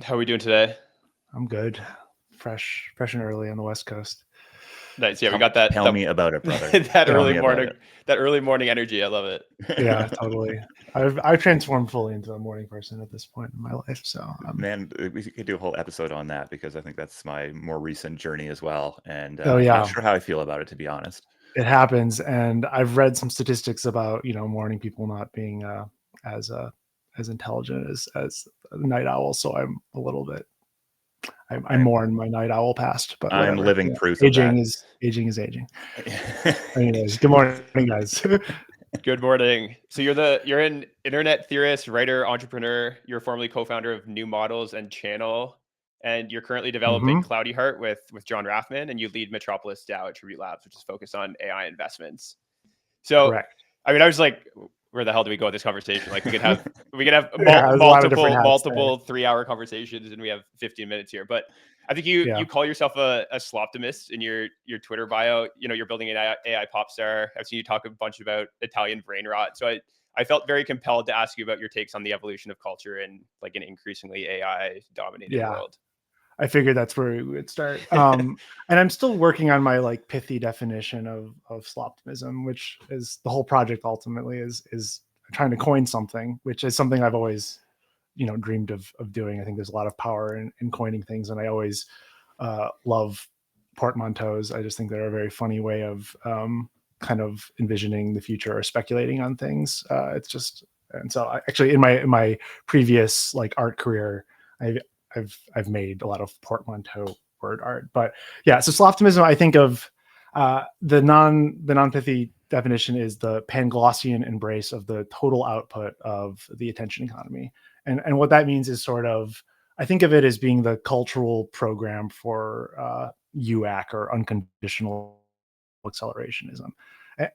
How are we doing today? I'm good. Fresh and early on the West Coast. Nice. Yeah, we got that Tell me about it, brother. that Tell early me about morning it. that early morning energy. I love it. Yeah, totally. I've transformed fully into a morning person at this point in my life. So Man, we could do a whole episode on that because I think that's my more recent journey as well, and oh I'm not yeah, sure how I feel about it, to be honest. it happens. And I've read some statistics about morning people not being as as intelligent as night owls. So I'm a little bit I I'm mourn my night owl past, but I'm whatever. living Yeah. proof of that. Aging is aging. Anyways, good morning, guys. Good morning. So you're an internet theorist, writer, entrepreneur. You're formerly co-founder of New Models and Channel, and you're currently developing hmm Cloudy Heart with John Rathman, and you lead Metropolis DAO at Tribute Labs, which is focused on AI investments. So, Correct. I mean, I was like, where the hell do we go with this conversation? Like, we could have Yeah, there's a lot of different hats there. multiple 3-hour conversations, and we have 15 minutes here. But I think you Yeah. you call yourself a sloptimist in your Twitter bio. You're building an AI pop star. I've seen you talk a bunch about Italian brain rot. So I felt very compelled to ask you about your takes on the evolution of culture in like an increasingly AI dominated Yeah. world. I figured that's where we would start. And I'm still working on my like pithy definition of sloptimism, which is the whole project ultimately is trying to coin something, which is something I've always, dreamed of doing. I think there's a lot of power in coining things, and I always love portmanteaus. I just think they're a very funny way of kind of envisioning the future or speculating on things. It's just, and so actually in my previous like art career, I I've made a lot of portmanteau word art. But yeah, so sloptimism, I think of the non pithy definition is the Panglossian embrace of the total output of the attention economy. And what that means is sort of, I think of it as being the cultural program for UAC or unconditional accelerationism.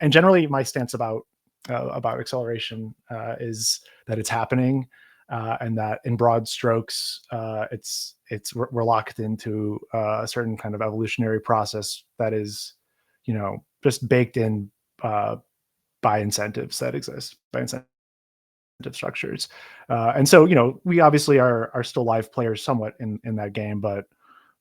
And generally my stance about acceleration is that it's happening, and that in broad strokes, we're locked into a certain kind of evolutionary process that is, just baked in by incentives that exist, by incentive structures. And so, we obviously are still live players somewhat in that game, but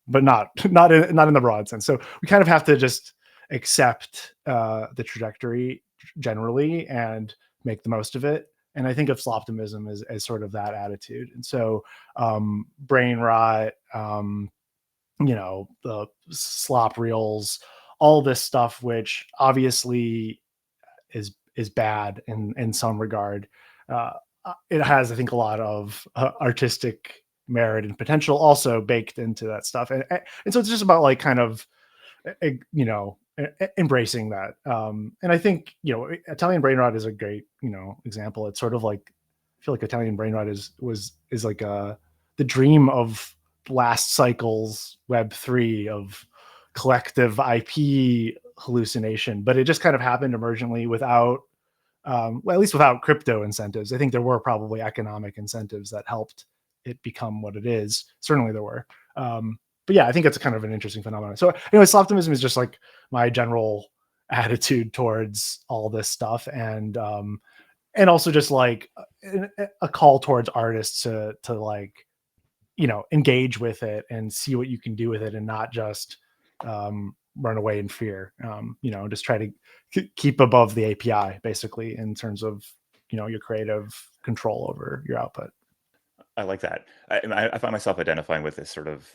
not not in the broad sense. So we kind of have to just accept the trajectory generally and make the most of it. And I think of sloptimism as sort of that attitude. And so brain rot, the slop reels, all this stuff, which obviously is bad in some regard. Uh, it has, I think, a lot of artistic merit and potential also baked into that stuff, and so it's just about like kind of, embracing that. And I think Italian brain rot is a great example. It's sort of like, I feel like Italian brain rot is like the dream of last cycle's Web3 of collective IP hallucination, but it just kind of happened emergently without, well, at least without crypto incentives. I think there were probably economic incentives that helped it become what it is. Certainly there were. But yeah, I think it's kind of an interesting phenomenon. So anyway, optimism is just like my general attitude towards all this stuff. And also just like a call towards artists to like, engage with it and see what you can do with it, and not just run away in fear. Just try to keep above the API basically in terms of your creative control over your output. I like that. I find myself identifying with this sort of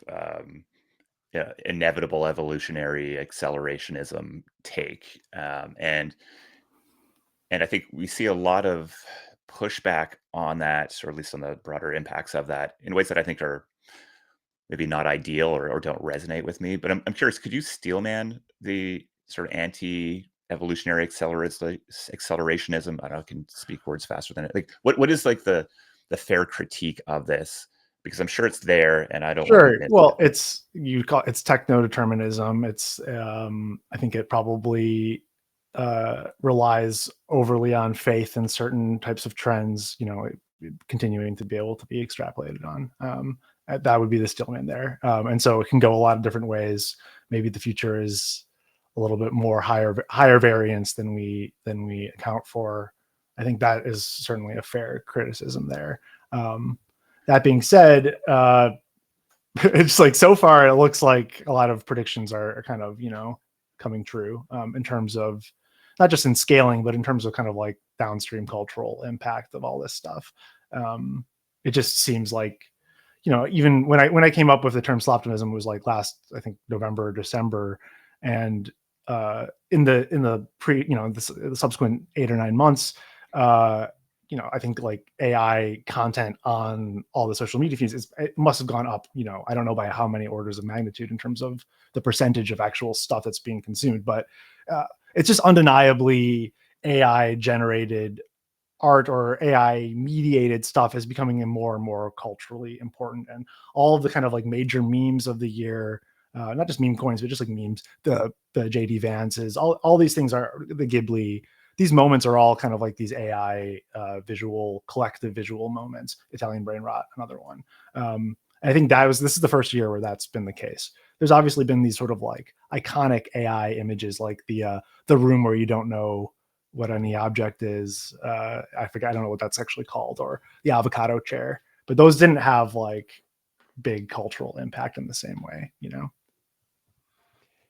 inevitable evolutionary accelerationism take, and I think we see a lot of pushback on that, or at least on the broader impacts of that, in ways that I think are maybe not ideal or don't resonate with me. But I'm curious, could you steelman the sort of anti-evolutionary accelerationism? I don't know, I can speak words faster than it. Like, what is like the fair critique of this? Because I'm sure it's there, and I don't want Sure. to miss Well, it. it's techno determinism. It's I think it probably relies overly on faith in certain types of trends, continuing to be able to be extrapolated on. That would be the stillman there. And so it can go a lot of different ways. Maybe the future is a little bit more higher variance than we account for. I think that is certainly a fair criticism there. That being said, it's like so far it looks like a lot of predictions are kind of, you know, coming true in terms of not just in scaling, but in terms of kind of like downstream cultural impact of all this stuff. It just seems like, you know, even when I came up with the term sloptimism, was like last, I think, November or December, and in the the subsequent 8 or 9 months, you know, I think like AI content on all the social media feeds it must have gone up, you know, I don't know by how many orders of magnitude in terms of the percentage of actual stuff that's being consumed, but it's just undeniably AI generated art or AI mediated stuff is becoming more and more culturally important. And all of the kind of like major memes of the year, not just meme coins, but just like memes, the JD Vances, all these things are the Ghibli. These moments are all kind of like these AI collective visual moments. Italian brain rot, another one. I think this is the first year where that's been the case. There's obviously been these sort of like iconic AI images, like the room where you don't know what any object is. I forget, I don't know what that's actually called, or the avocado chair. But those didn't have like big cultural impact in the same way, you know?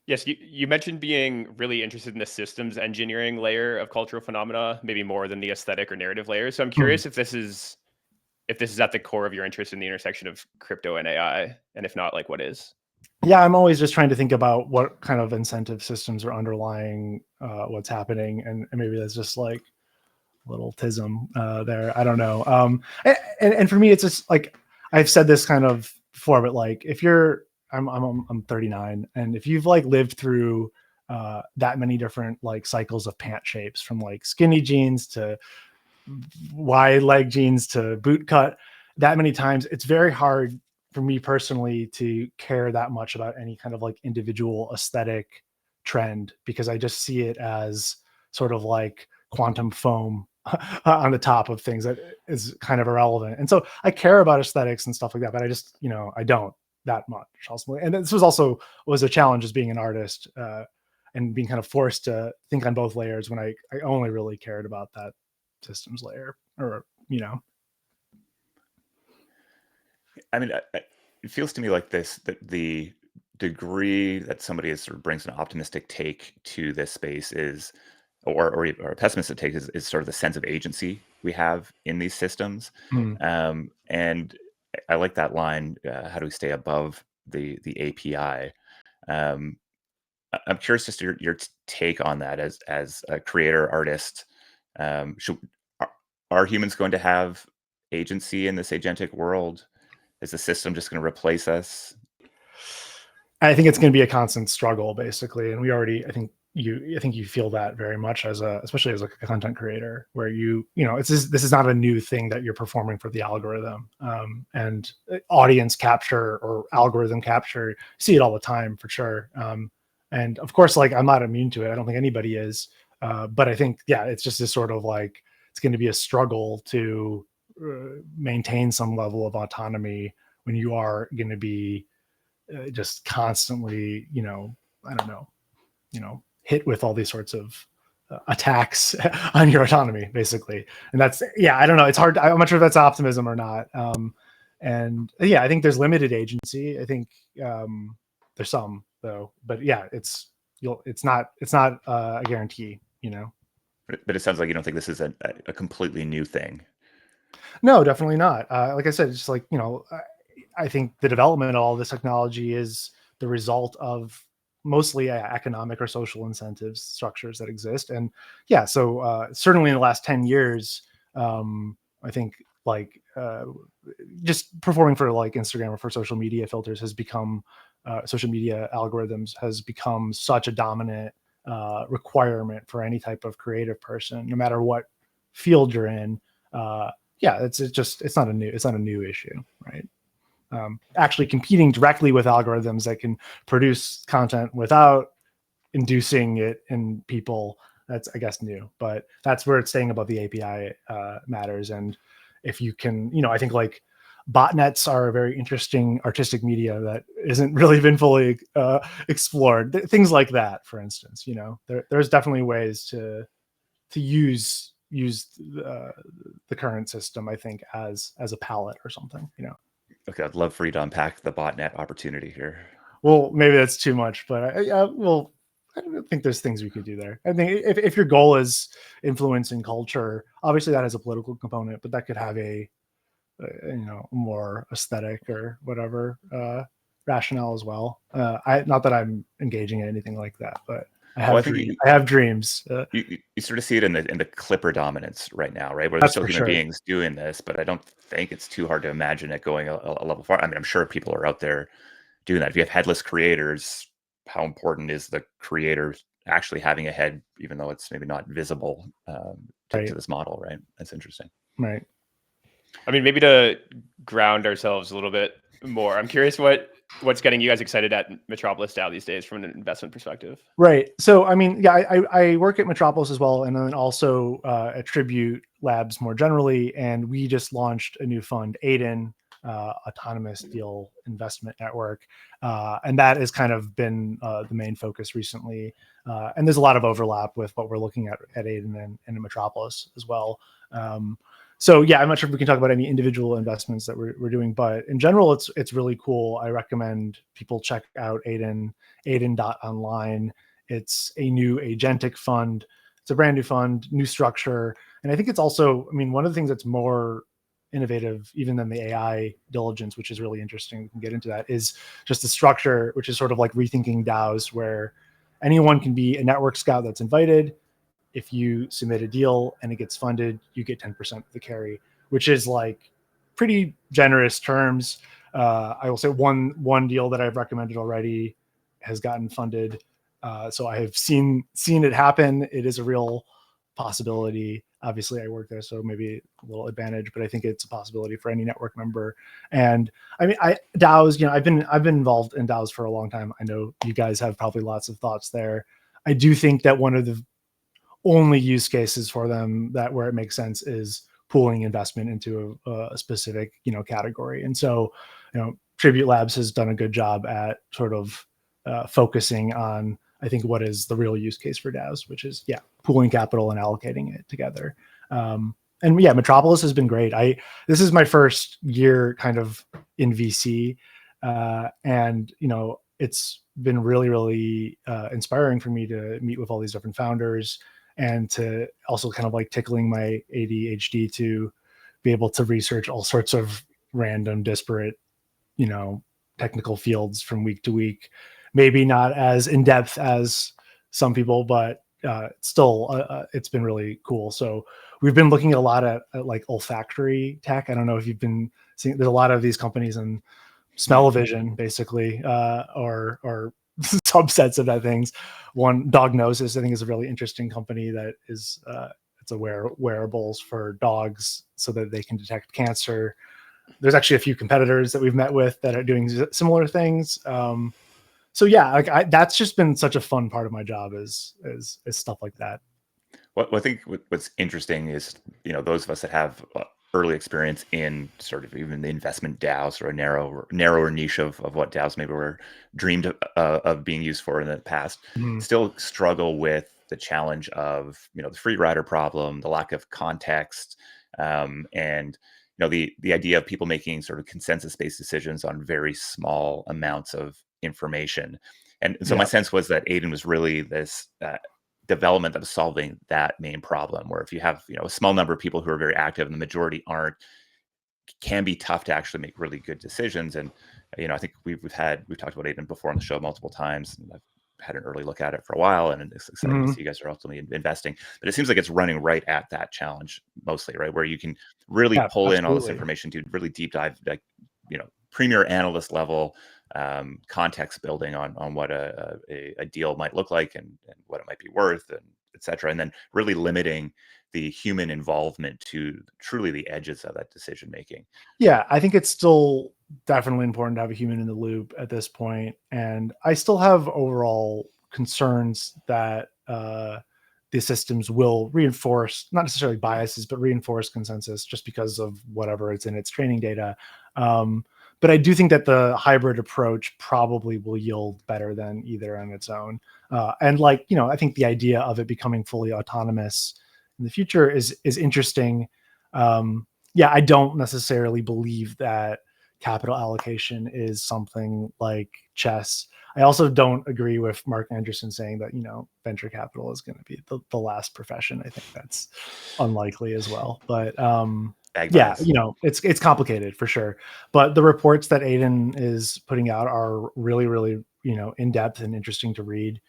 Yes, you mentioned being really interested in the systems engineering layer of cultural phenomena, maybe more than the aesthetic or narrative layer. So I'm curious if this is at the core of your interest in the intersection of crypto and AI, and if not, like what is? Yeah, I'm always just trying to think about what kind of incentive systems are underlying what's happening, and maybe that's just like a little tism there. I don't know. And for me, it's just like I've said this kind of before, but like if you're, I'm 39, and if you've like lived through that many different like cycles of pant shapes, from like skinny jeans to wide leg jeans to boot cut, that many times, it's very hard for me personally to care that much about any kind of like individual aesthetic trend, because I just see it as sort of like quantum foam on the top of things that is kind of irrelevant. And so I care about aesthetics and stuff like that, but I just, you know, I don't that much ultimately. And this was a challenge as being an artist and being kind of forced to think on both layers when I only really cared about that systems layer, or, you know. I mean, it feels to me like this, that the degree that somebody is sort of brings an optimistic take to this space is, or a pessimistic take is sort of the sense of agency we have in these systems. And I like that line, how do we stay above the API? I'm curious just your take on that as a creator artist. Are humans going to have agency in this agentic world? Is the system just going to replace us? I think it's going to be a constant struggle, basically, and we already, I think you feel that very much especially as like a content creator, where you know, this is not a new thing that you're performing for the algorithm, and audience capture or algorithm capture, see it all the time for sure. And of course, like, I'm not immune to it. I don't think anybody is, but I think, yeah, it's just this sort of like, it's going to be a struggle to maintain some level of autonomy when you are going to be just constantly, you know, I don't know, you know, hit with all these sorts of attacks on your autonomy, basically. And that's, yeah, I don't know. It's hard. I'm not sure if that's optimism or not. And yeah, I think there's limited agency. I think there's some though, but yeah, it's not a guarantee, you know. But it sounds like you don't think this is a completely new thing. No, definitely not. Like I said, it's just like, you know, I think the development of all this technology is the result of mostly economic or social incentives structures that exist. And yeah, so certainly in the last 10 years, I think like just performing for like Instagram or for social media filters has become, social media algorithms has become such a dominant requirement for any type of creative person, no matter what field you're in. Yeah, it's not a new issue, right? Actually competing directly with algorithms that can produce content without inducing it in people, that's, I guess, new. But that's where it's saying about the API matters. And if you can, you know, I think like botnets are a very interesting artistic media that isn't really been fully things like that, for instance. You know, there's definitely ways to use use the current system, I think, as a palette or something, Okay, I'd love for you to unpack the botnet opportunity here. Well, maybe that's too much, but I don't think there's things we could do there. I think if your goal is influencing culture, obviously that has a political component, but that could have a more aesthetic or whatever rationale as well. Not that I'm engaging in anything like that, but I have dreams. You sort of see it in the Clipper dominance right now, right? Where there's still human beings doing this, but I don't think it's too hard to imagine it going a level far. I mean, I'm sure people are out there doing that. If you have headless creators, how important is the creator actually having a head, even though it's maybe not visible to this model, right? That's interesting. Right. I mean, maybe to ground ourselves a little bit more, I'm curious what's getting you guys excited at Metropolis DAO these days from an investment perspective. Right. So, I mean, yeah, I work at Metropolis as well, and then also at Tribute Labs more generally. And we just launched a new fund, Aiden, Autonomous Deal Investment Network. And that has kind of been the main focus recently. And there's a lot of overlap with what we're looking at Aiden and Metropolis as well. So yeah, I'm not sure if we can talk about any individual investments that we're doing, but in general, it's really cool. I recommend people check out Aiden.online. It's a new agentic fund. It's a brand new fund, new structure. And I think it's also, I mean, one of the things that's more innovative even than the AI diligence, which is really interesting, we can get into that, is just the structure, which is sort of like rethinking DAOs, where anyone can be a network scout that's invited. If you submit a deal and it gets funded, you get 10% of the carry, which is like pretty generous terms. I will say one deal that I've recommended already has gotten funded. So I have seen it happen. It is a real possibility. Obviously I work there, so maybe a little advantage, but I think it's a possibility for any network member. And I mean, DAOs, I've been involved in DAOs for a long time. I know you guys have probably lots of thoughts there. I do think that one of the only use cases for them that where it makes sense is pooling investment into a specific, category. And so, Tribute Labs has done a good job at sort of focusing on, I think, what is the real use case for DAOs, which is, pooling capital and allocating it together. And yeah, Metropolis has been great. This is my first year kind of in VC. And, it's been really, really inspiring for me to meet with all these different founders, and to also kind of like tickling my ADHD to be able to research all sorts of random, disparate, technical fields from week to week. Maybe not as in depth as some people, but still, it's been really cool. So we've been looking a lot at like olfactory tech. I don't know if you've been seeing, there's a lot of these companies in smell-o-vision, basically, or subsets of that things. One, Dognosis, I think, is a really interesting company that is it's a wearables for dogs so that they can detect cancer. There's actually a few competitors that we've met with that are doing similar things. So yeah, like that's just been such a fun part of my job is stuff like that. Well, I think what's interesting is, those of us that have early experience in sort of even the investment DAOs, or a narrower niche of what DAOs maybe were dreamed of being used for in the past, still struggle with the challenge of, the free rider problem, the lack of context, and the idea of people making sort of consensus-based decisions on very small amounts of information. And so my sense was that Aiden was really this development that was solving that main problem, where if you have a small number of people who are very active and the majority aren't, can be tough to actually make really good decisions. And I think we've talked about Aiden before on the show multiple times, and I've had an early look at it for a while, and it's exciting to see you guys are ultimately investing. But it seems like it's running right at that challenge mostly, right, where you can really pull in all this information to really deep dive, like premier analyst level context building on what a deal might look like, and what it might be worth, and et cetera. And then really limiting the human involvement to truly the edges of that decision making. Yeah, I think it's still definitely important to have a human in the loop at this point. And I still have overall concerns that the systems will reinforce, not necessarily biases, but reinforce consensus just because of whatever it's in its training data. But I do think that the hybrid approach probably will yield better than either on its own. And I think the idea of it becoming fully autonomous in the future is interesting. Yeah, I don't necessarily believe that capital allocation is something like chess. I also don't agree with Mark Anderson saying that, venture capital is going to be the last profession. I think that's unlikely as well. But yeah, it's complicated for sure. But the reports that Aiden is putting out are really, really, in depth and interesting to read.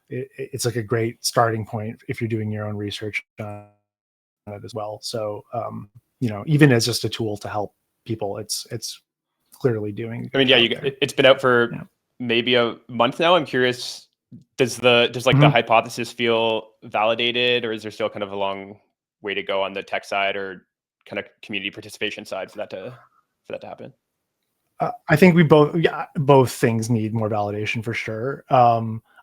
It's like a great starting point if you're doing your own research on it as well. So, even as just a tool to help people, it's clearly doing. I mean, yeah, it's been out for maybe a month now. I'm curious, does the hypothesis feel validated, or is there still kind of a long way to go on the tech side or kind of community participation side for that to happen? I think both things need more validation for sure.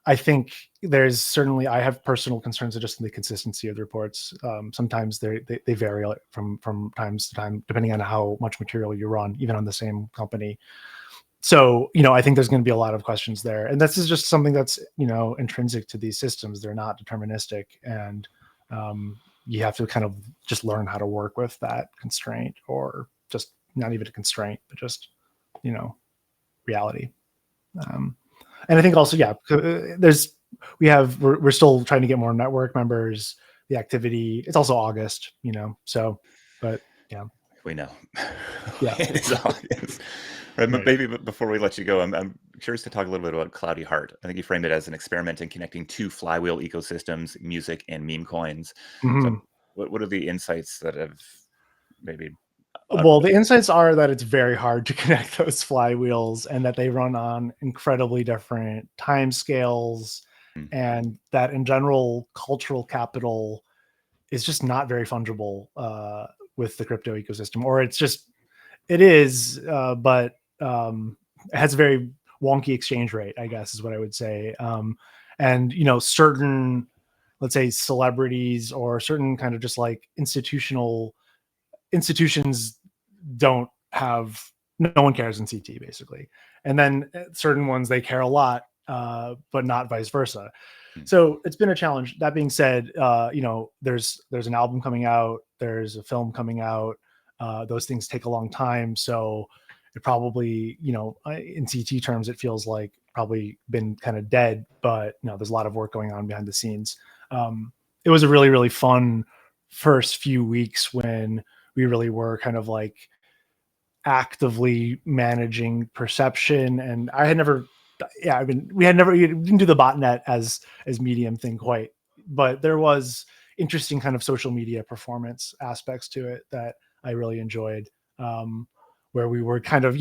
I think there's certainly, I have personal concerns just in the consistency of the reports. Sometimes they vary from times to time, depending on how much material you run, even on the same company. So, I think there's going to be a lot of questions there. And this is just something that's, intrinsic to these systems. They're not deterministic. And you have to kind of just learn how to work with that constraint, or just not even a constraint, but just, reality. And I think also, we're still trying to get more network members, the activity. It's also August, so, but yeah. We know. Yeah. It's August. Right. Maybe before we let you go, I'm curious to talk a little bit about Cloudy Heart. I think you framed it as an experiment in connecting two flywheel ecosystems, music and meme coins. Mm-hmm. So what are the insights that have maybe... Well, the insights are that it's very hard to connect those flywheels, and that they run on incredibly different timescales, and that in general, cultural capital is just not very fungible with the crypto ecosystem, or it is, but it has a very wonky exchange rate, I guess is what I would say. And, certain, let's say, celebrities or certain kind of just like institutions don't have, no one cares in CT basically. And then certain ones, they care a lot, but not vice versa. So it's been a challenge. That being said, there's an album coming out, there's a film coming out. Those things take a long time. So it probably, in CT terms, it feels like probably been kind of dead, but there's a lot of work going on behind the scenes. It was a really, really fun first few weeks when we really were kind of like actively managing perception. And I had never, we didn't do the botnet as medium thing quite, but there was interesting kind of social media performance aspects to it that I really enjoyed, where we were kind of,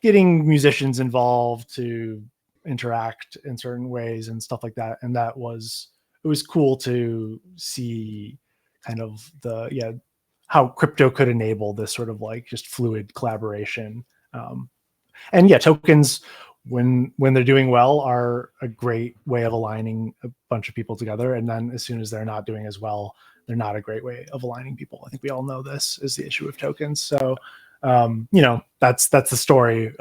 getting musicians involved to interact in certain ways and stuff like that. And it was cool to see kind of how crypto could enable this sort of like just fluid collaboration. And tokens, when they're doing well, are a great way of aligning a bunch of people together. And then as soon as they're not doing as well, they're not a great way of aligning people. I think we all know this is the issue with tokens. So, that's the story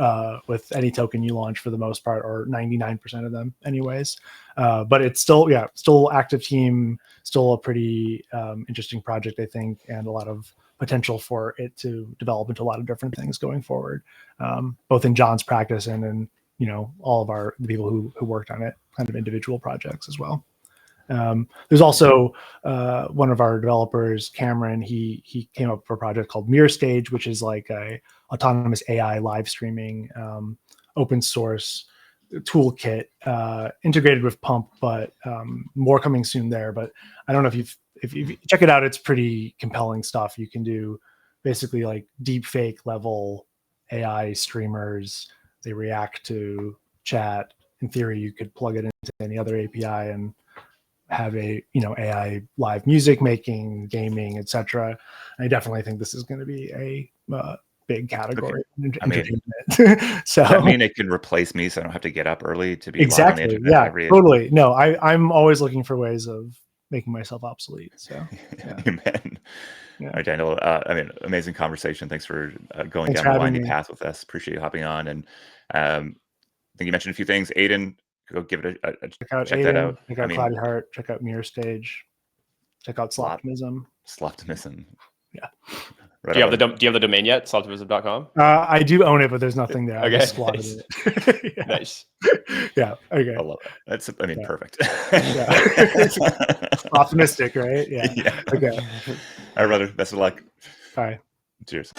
with any token you launch for the most part, or 99% of them anyways. But it's still active team, still a pretty interesting project, I think, and a lot of potential for it to develop into a lot of different things going forward, both in John's practice and in, all of the people who worked on it, kind of individual projects as well. There's also one of our developers, Cameron. He came up with a project called Mirror Stage, which is like a autonomous AI live streaming open source toolkit integrated with Pump, but more coming soon there. But I don't know if you check it out, it's pretty compelling stuff. You can do basically like deep fake level AI streamers. They react to chat. In theory, you could plug it into any other API and have a AI live music making, gaming, etc. I definitely think this is going to be a big category. Okay. Entertainment. So I mean, it can replace me, so I don't have to get up early to be exactly. Live on the internet. Yeah, totally. No, I'm always looking for ways of making myself obsolete. So, Amen. Yeah. All right, Daniel. I mean, amazing conversation. Thanks for going down the winding path with us. Appreciate you hopping on. And I think you mentioned a few things. Aiden, go give it check out that Aiden, out. Check out Cloudy Heart. Check out Mirror Stage. check out Sloptimism. Sloptimism. Yeah. Right Do you have on. the domain yet? Sloptimism.com? I do own it, but there's nothing there. I Okay, just squatted nice. it. Yeah. Nice. Yeah. Okay. I love it. That's, I mean, Yeah. perfect. Yeah. Optimistic, right? Yeah. Yeah. Okay. All right, brother. Best of luck. Bye. Cheers.